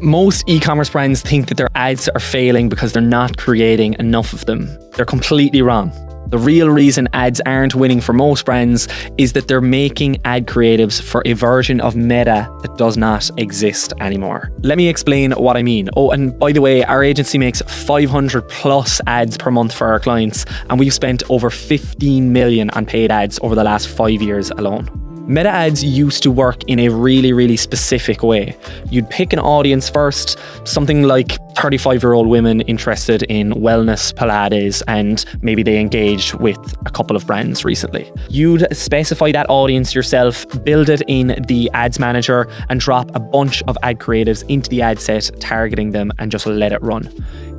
Most e-commerce brands think that their ads are failing because they're not creating enough of them. They're completely wrong. The real reason ads aren't winning for most brands is that they're making ad creatives for a version of Meta that does not exist anymore. Let me explain what I mean. Oh, and by the way, our agency makes 500 plus ads per month for our clients, and we've spent over 15 million on paid ads over the last 5 years alone. Meta ads used to work in a really specific way. You'd pick an audience first, something like 35-year-old women interested in wellness, Pilates, and maybe they engaged with a couple of brands recently. You'd specify that audience yourself, build it in the ads manager, and drop a bunch of ad creatives into the ad set, targeting them, and just let it run.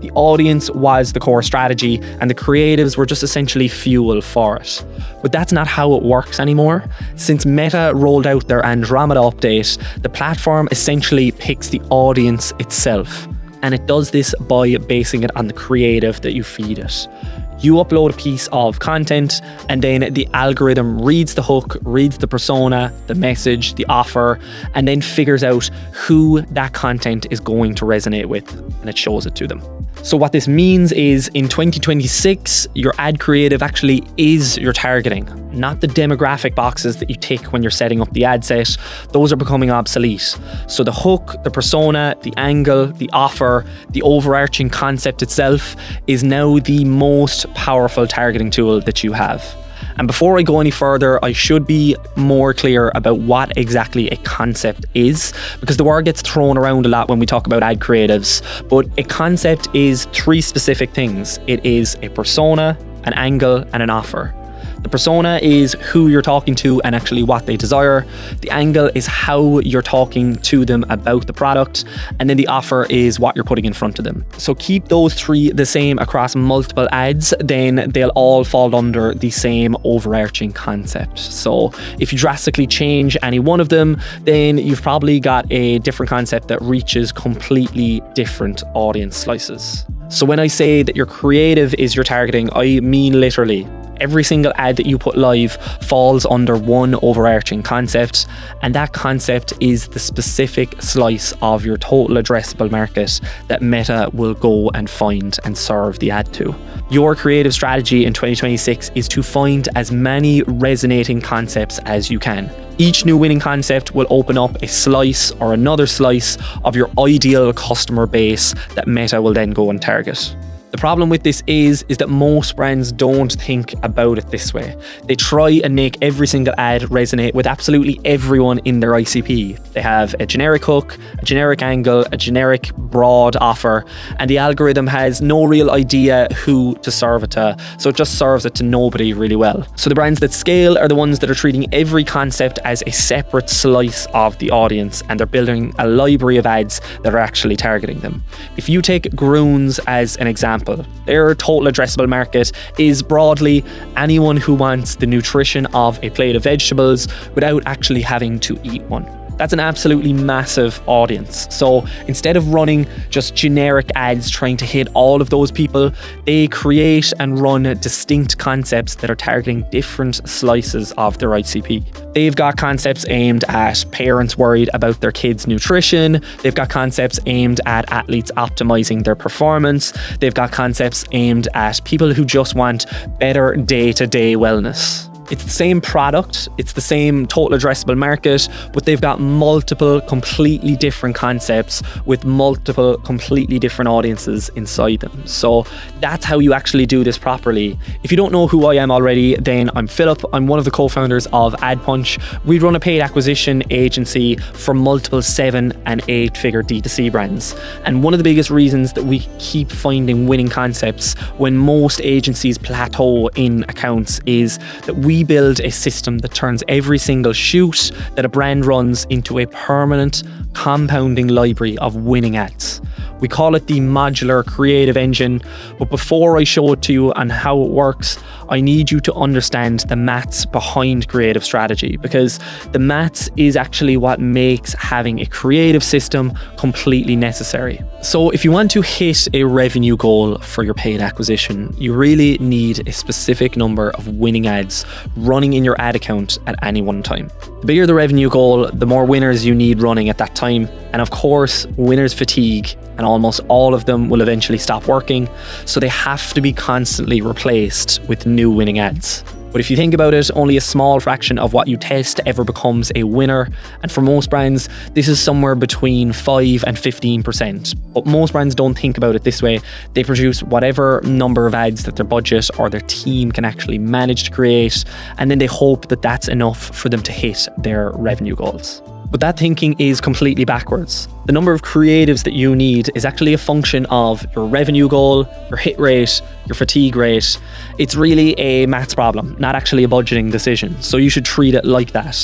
The audience was the core strategy, and the creatives were just essentially fuel for it. But that's not how it works anymore. Since Meta rolled out their Andromeda update, the platform essentially picks the audience itself. And it does this by basing it on the creative that you feed it. You upload a piece of content, and then the algorithm reads the hook, reads the persona, the message, the offer, and then figures out who that content is going to resonate with, and it shows it to them. So what this means is in 2026, your ad creative actually is your targeting, not the demographic boxes that you tick when you're setting up the ad set. Those are becoming obsolete. So the hook, the persona, the angle, the offer, the overarching concept itself is now the most powerful targeting tool that you have. And before I go any further, I should be more clear about what exactly a concept is, because the word gets thrown around a lot when we talk about ad creatives. But a concept is 3 specific things. It is a persona, an angle, and an offer. The persona is who you're talking to and actually what they desire. The angle is how you're talking to them about the product. And then the offer is what you're putting in front of them. So keep those 3 the same across multiple ads, then they'll all fall under the same overarching concept. So if you drastically change any one of them, then you've probably got a different concept that reaches completely different audience slices. So when I say that your creative is your targeting, I mean literally. Every single ad that you put live falls under one overarching concept, and that concept is the specific slice of your total addressable market that Meta will go and find and serve the ad to. Your creative strategy in 2026 is to find as many resonating concepts as you can. Each new winning concept will open up a slice or another slice of your ideal customer base that Meta will then go and target. The problem with this is that most brands don't think about it this way. They try and make every single ad resonate with absolutely everyone in their ICP. They have a generic hook, a generic angle, a generic broad offer, and the algorithm has no real idea who to serve it to, so it just serves it to nobody really well. So the brands that scale are the ones that are treating every concept as a separate slice of the audience, and they're building a library of ads that are actually targeting them. If you take Groons as an example, their total addressable market is broadly anyone who wants the nutrition of a plate of vegetables without actually having to eat one. That's an absolutely massive audience. So instead of running just generic ads trying to hit all of those people, they create and run distinct concepts that are targeting different slices of their ICP. They've got concepts aimed at parents worried about their kids' nutrition. They've got concepts aimed at athletes optimizing their performance. They've got concepts aimed at people who just want better day-to-day wellness. It's the same product, it's the same total addressable market, but they've got multiple completely different concepts with multiple completely different audiences inside them. So that's how you actually do this properly. If you don't know who I am already, then I'm Philip. I'm one of the co-founders of AdPunch. We run a paid acquisition agency for multiple 7- and 8-figure D2C brands. And one of the biggest reasons that we keep finding winning concepts when most agencies plateau in accounts is that we build a system that turns every single shoot that a brand runs into a permanent compounding library of winning ads. We call it the Modular creative engine, but before I show it to you on how it works, I need you to understand the maths behind creative strategy, because the maths is actually what makes having a creative system completely necessary. So if you want to hit a revenue goal for your paid acquisition, you really need a specific number of winning ads running in your ad account at any one time. The bigger the revenue goal, the more winners you need running at that time. And of course, winners fatigue, and almost all of them will eventually stop working, so they have to be constantly replaced with new winning ads. But if you think about it, only a small fraction of what you test ever becomes a winner. And for most brands, this is somewhere between 5 and 15%. But most brands don't think about it this way. They produce whatever number of ads that their budget or their team can actually manage to create, and then they hope that that's enough for them to hit their revenue goals. But that thinking is completely backwards. The number of creatives that you need is actually a function of your revenue goal, your hit rate, your fatigue rate. It's really a maths problem, not actually a budgeting decision. So you should treat it like that.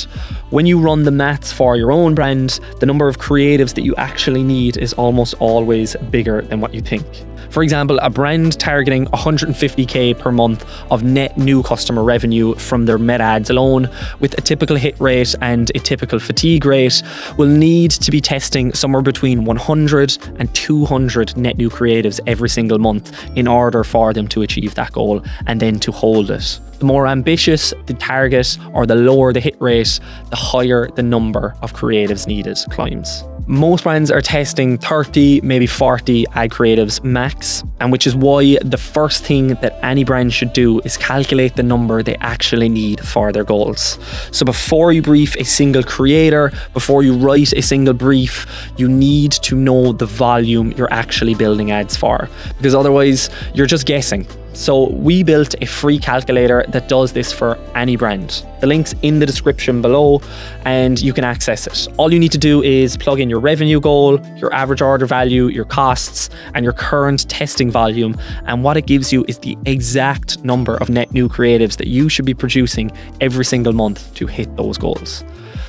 When you run the maths for your own brand, the number of creatives that you actually need is almost always bigger than what you think. For example, a brand targeting 150k per month of net new customer revenue from their meta ads alone, with a typical hit rate and a typical fatigue rate, will need to be testing somewhere between 100 and 200 net new creatives every single month in order for them to achieve that goal and then to hold it. The more ambitious the target or the lower the hit rate, the higher the number of creatives needed climbs. Most brands are testing 30, maybe 40 ad creatives max, and which is why the first thing that any brand should do is calculate the number they actually need for their goals. So before you brief a single creator, before you write a single brief, you need to know the volume you're actually building ads for, because otherwise you're just guessing. So we built a free calculator that does this for any brand. The link's in the description below and you can access it. All you need to do is plug in your revenue goal, your average order value, your costs, and your current testing volume. And what it gives you is the exact number of net new creatives that you should be producing every single month to hit those goals.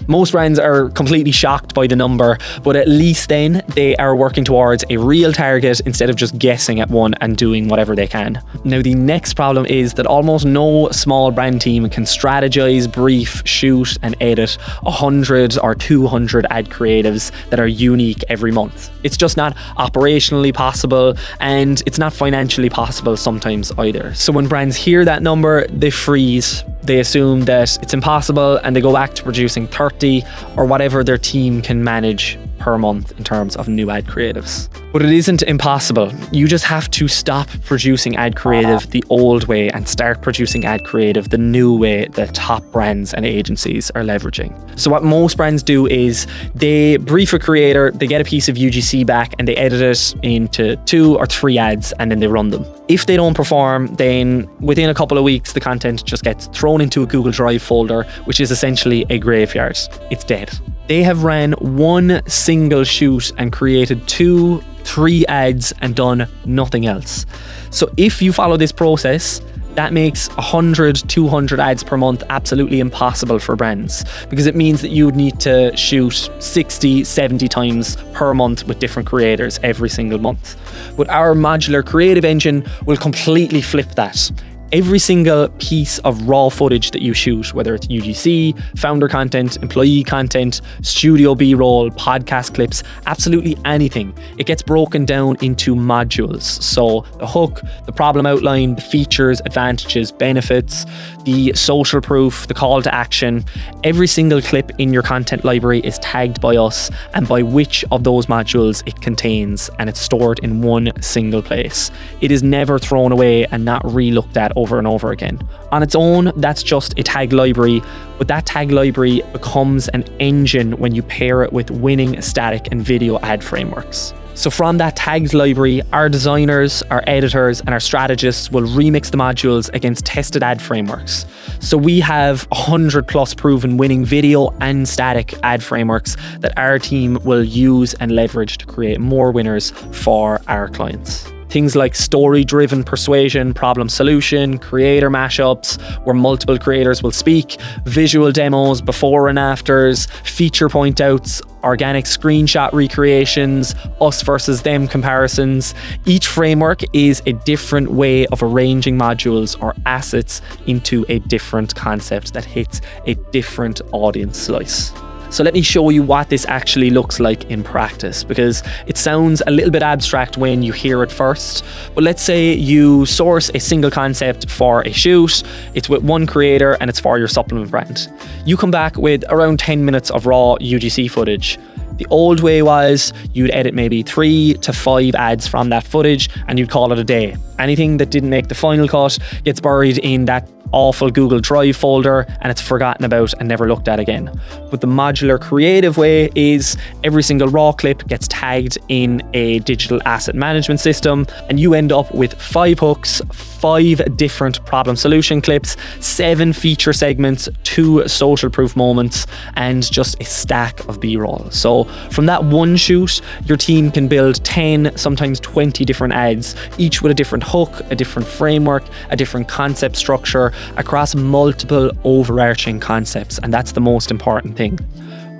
Most brands are completely shocked by the number, but at least then they are working towards a real target instead of just guessing at one and doing whatever they can. Now, the next problem is that almost no small brand team can strategize, brief, shoot, and edit 100 or 200 ad creatives that are unique every month. It's just not operationally possible, and it's not financially possible sometimes either. So when brands hear that number, they freeze. They assume that it's impossible and they go back to producing 30 or whatever their team can manage per month in terms of new ad creatives. But it isn't impossible. You just have to stop producing ad creative the old way and start producing ad creative the new way that top brands and agencies are leveraging. So what most brands do is they brief a creator, they get a piece of UGC back and they edit it into 2 or 3 ads and then they run them. If they don't perform, then within a couple of weeks, the content just gets thrown into a Google Drive folder, which is essentially a graveyard. It's dead. They have ran one single shoot and created 2, 3 ads and done nothing else. So if you follow this process, that makes 100, 200 ads per month absolutely impossible for brands, because it means that you would need to shoot 60, 70 times per month with different creators every single month. But our modular creative engine will completely flip that. Every single piece of raw footage that you shoot, whether it's UGC, founder content, employee content, studio B-roll, podcast clips, absolutely anything, it gets broken down into modules. So the hook, the problem outline, the features, advantages, benefits, the social proof, the call to action. Every single clip in your content library is tagged by us and by which of those modules it contains, and it's stored in one single place. It is never thrown away and not re-looked at over and over again. On its own, that's just a tag library, but that tag library becomes an engine when you pair it with winning static and video ad frameworks. So from that tagged library, our designers, our editors, and our strategists will remix the modules against tested ad frameworks. So we have 100+ proven winning video and static ad frameworks that our team will use and leverage to create more winners for our clients. Things like story-driven persuasion, problem solution, creator mashups, where multiple creators will speak, visual demos, before and afters, feature point outs, organic screenshot recreations, us versus them comparisons. Each framework is a different way of arranging modules or assets into a different concept that hits a different audience slice. So let me show you what this actually looks like in practice, because it sounds a little bit abstract when you hear it first. But let's say you source a single concept for a shoot, it's with one creator and it's for your supplement brand. You come back with around 10 minutes of raw UGC footage. The old way was you'd edit maybe 3 to 5 ads from that footage and you'd call it a day. Anything that didn't make the final cut gets buried in that awful Google Drive folder and it's forgotten about and never looked at again. But the modular creative way is every single raw clip gets tagged in a digital asset management system and you end up with 5 hooks, 5 different problem solution clips, 7 feature segments, 2 social proof moments, and just a stack of B-roll. So from that one shoot, your team can build 10, sometimes 20 different ads, each with a different hook, a different framework, a different concept structure across multiple overarching concepts. And that's the most important thing.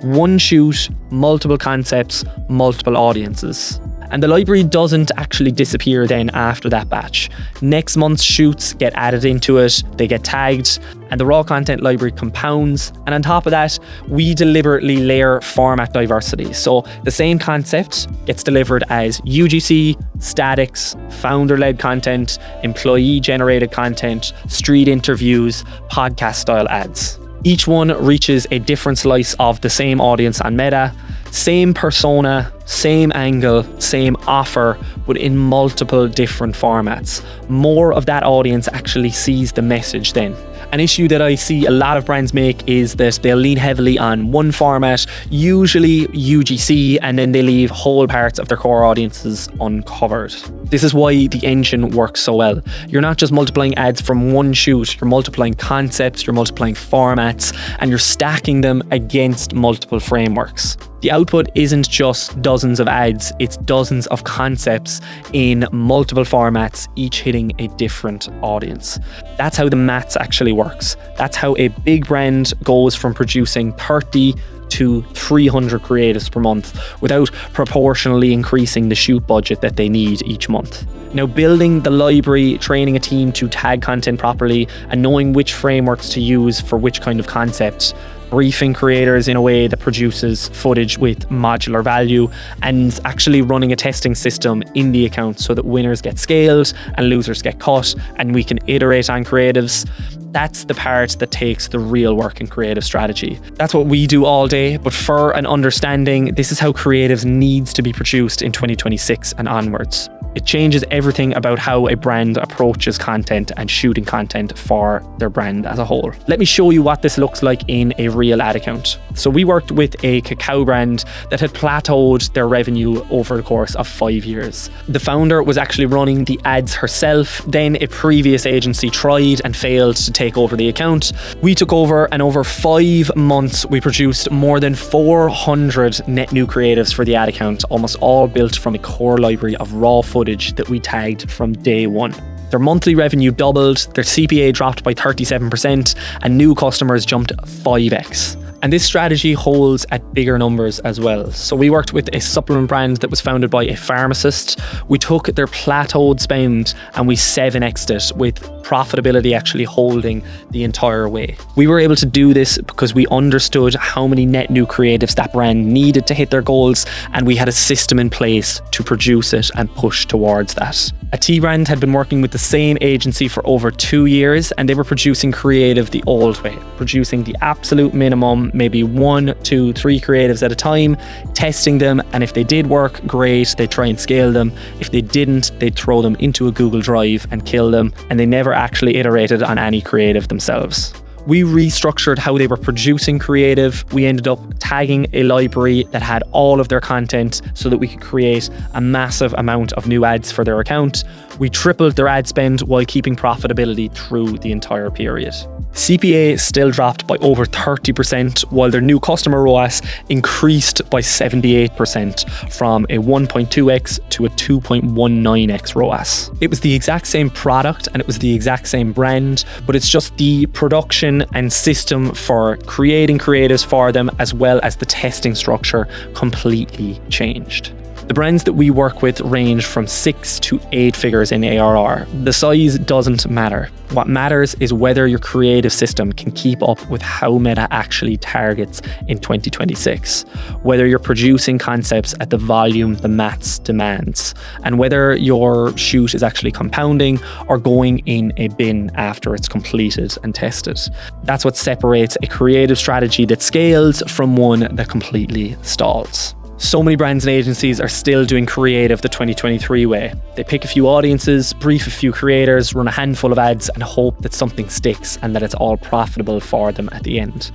One shoot, multiple concepts, multiple audiences. And the library doesn't actually disappear then after that batch. Next month's shoots get added into it, they get tagged, and the raw content library compounds. And on top of that, we deliberately layer format diversity. So the same concept gets delivered as UGC, statics, founder-led content, employee-generated content, street interviews, podcast-style ads. Each one reaches a different slice of the same audience on Meta, same persona, same angle, same offer, but in multiple different formats. More of that audience actually sees the message then. An issue that I see a lot of brands make is that they'll lean heavily on one format, usually UGC, and then they leave whole parts of their core audiences uncovered. This is why the engine works so well. You're not just multiplying ads from one shoot, you're multiplying concepts, you're multiplying formats, and you're stacking them against multiple frameworks. The output isn't just dozens of ads, it's dozens of concepts in multiple formats, each hitting a different audience. That's how the maths actually works. That's how a big brand goes from producing 30 to 300 creatives per month without proportionally increasing the shoot budget that they need each month. Now, building the library, training a team to tag content properly, and knowing which frameworks to use for which kind of concept, briefing creators in a way that produces footage with modular value, and actually running a testing system in the account so that winners get scaled and losers get cut and we can iterate on creatives. That's the part that takes the real work in creative strategy. That's what we do all day, but for an understanding, this is how creatives needs to be produced in 2026 and onwards. It changes everything about how a brand approaches content and shooting content for their brand as a whole. Let me show you what this looks like in a real ad account. So we worked with a cacao brand that had plateaued their revenue over the course of 5 years. The founder was actually running the ads herself. Then a previous agency tried and failed to take over the account. We took over, and over 5 months, we produced more than 400 net new creatives for the ad account, almost all built from a core library of raw footage that we tagged from day one. Their monthly revenue doubled, their CPA dropped by 37%, and new customers jumped 5x. And this strategy holds at bigger numbers as well. So we worked with a supplement brand that was founded by a pharmacist. We took their plateaued spend and we 7x'd it, with profitability actually holding the entire way. We were able to do this because we understood how many net new creatives that brand needed to hit their goals, and we had a system in place to produce it and push towards that. A tea brand had been working with the same agency for over 2 years, and they were producing creative the old way, producing the absolute minimum, maybe 1, 2, 3 creatives at a time, testing them, and if they did work, great, they'd try and scale them. If they didn't, they'd throw them into a Google Drive and kill them, and they never actually iterated on any creative themselves. We restructured how they were producing creative. We ended up tagging a library that had all of their content so that we could create a massive amount of new ads for their account. We tripled their ad spend while keeping profitability through the entire period. CPA still dropped by over 30%, while their new customer ROAS increased by 78% from a 1.2x to a 2.19x ROAS. It was the exact same product and it was the exact same brand, but it's just the production and system for creating creatives for them, as well as the testing structure, completely changed. The brands that we work with range from 6 to 8 figures in ARR. The size doesn't matter. What matters is whether your creative system can keep up with how Meta actually targets in 2026, whether you're producing concepts at the volume the maths demands, and whether your shoot is actually compounding or going in a bin after it's completed and tested. That's what separates a creative strategy that scales from one that completely stalls. So many brands and agencies are still doing creative the 2023 way. They pick a few audiences, brief a few creators, run a handful of ads, and hope that something sticks and that it's all profitable for them at the end.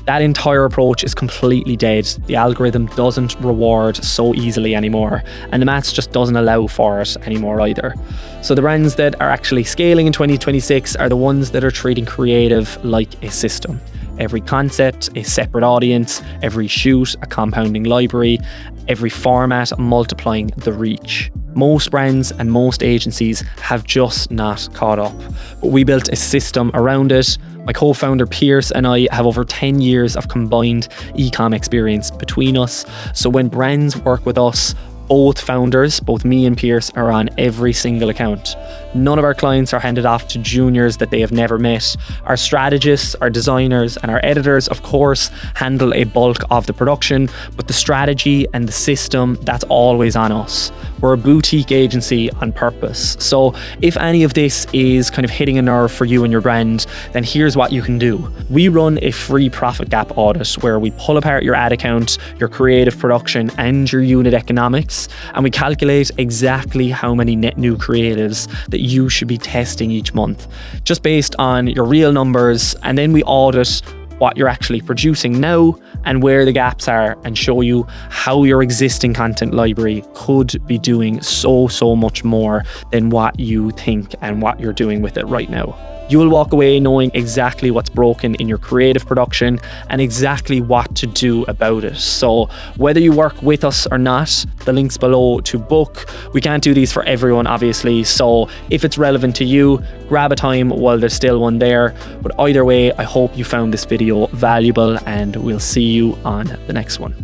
That entire approach is completely dead. The algorithm doesn't reward so easily anymore, and the maths just doesn't allow for it anymore either. So the brands that are actually scaling in 2026 are the ones that are treating creative like a system. Every concept, a separate audience, every shoot, a compounding library, every format multiplying the reach. Most brands and most agencies have just not caught up, but we built a system around it. My co-founder Pierce and I have over 10 years of combined e-com experience between us. So when brands work with us, both founders, both me and Pierce, are on every single account. None of our clients are handed off to juniors that they have never met. Our strategists, our designers, and our editors, of course, handle a bulk of the production, but the strategy and the system, that's always on us. We're a boutique agency on purpose. So if any of this is kind of hitting a nerve for you and your brand, then here's what you can do. We run a free Profit Gap Audit where we pull apart your ad account, your creative production, and your unit economics, and we calculate exactly how many net new creatives that you should be testing each month, just based on your real numbers. And then we audit what you're actually producing now and where the gaps are, and show you how your existing content library could be doing so much more than what you think and what you're doing with it right now. You will walk away knowing exactly what's broken in your creative production and exactly what to do about it. So whether you work with us or not, the link's below to book. We can't do these for everyone, obviously. So if it's relevant to you, grab a time while there's still one there. But either way, I hope you found this video valuable, and we'll see you on the next one.